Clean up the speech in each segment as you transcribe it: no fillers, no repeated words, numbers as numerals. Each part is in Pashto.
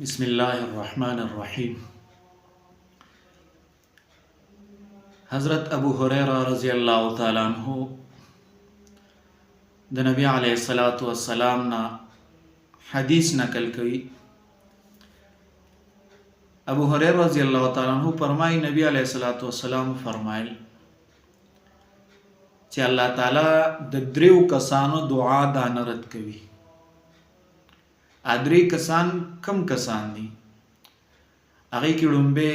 بسم الله الرحمن الرحیم. حضرت ابو هریره رضی الله تعالی عنہ د نبی علیه الصلاۃ والسلام نا حدیث نقل کوي. ابو هریره رضی الله تعالی عنہ فرمایي نبی علیه الصلاۃ والسلام فرمایل چې الله تعالی د دریو کسانو دعا دانه رد کوي. ادری کسان کم کسان دي؟ هغه کې لومبه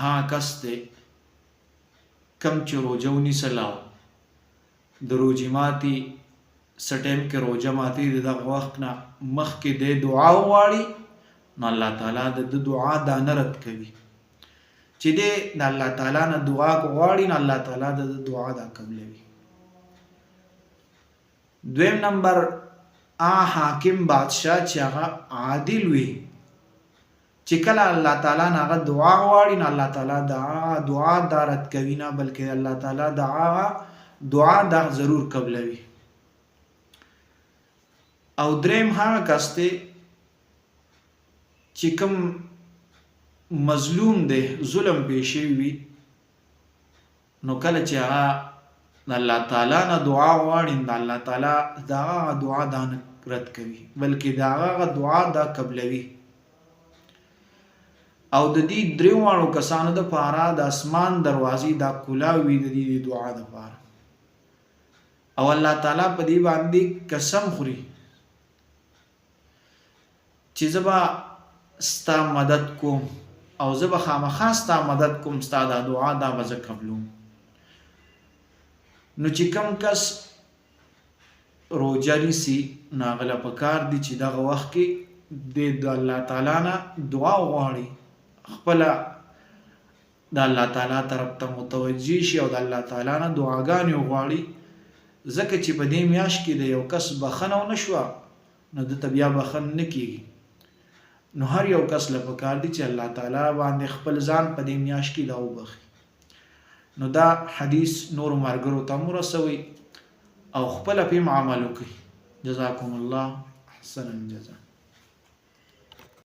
ها کس دی کم چې روزه ونیسلاو د روزې ماتي سټیم کې روزه ماتي دغه وخت نه مخکې د دعا وواړي نو الله تعالی د دعا دانه رد کوي. چې د الله تعالی نه دعا وواړي نو الله تعالی د دعا دا قبلوي. دویم نمبر حاکم بادشاہ چې هغه عادل وي چې کله الله تعالی نه هغه دعا غواړي نو الله تعالی دعا دا رد کوي نه بلکې الله تعالی دعا دا ضرور قبلوي. او دریم هغه کس دی چې کوم مظلوم دی ظلم پیښ وي نو کله چې هغه د الله تعالی نه دعا غواړي نو الله تعالی دا دعا دا رد کوي بلکې دا دعا دا قبلوي. او د دې دریوانو کسانو د پاره د اسمان دروازې دا کولاوي د دې دعا د پاره. او الله تعالی په دې باندې قسم خوري چې زبا ستا مدد کوم او زبا خامخا ستا مدد کوم ستا د دعا دا وځ قبلوم. نو چې کم کس روزه نیسي ناغله پکار دي چې دغه وخت کې د الله تعالی نه دعا وغواړي خپل د الله تعالی طرف ته متوجي شي او د الله تعالی نه دعاګانې وغواړي ځکه چې په دې میاشت کې د یو کس بخنه ونه شوه نو د بیا بخن نه کېږي. نو هر یو کس له پکار دي چې الله تعالی باندې خپل ځان په دې میاشت کې دا وبخي. نو دا حدیث نور مرګرو ته ورسوي او خپل په عمل وکړي. جزاکم الله احسن الجزاء.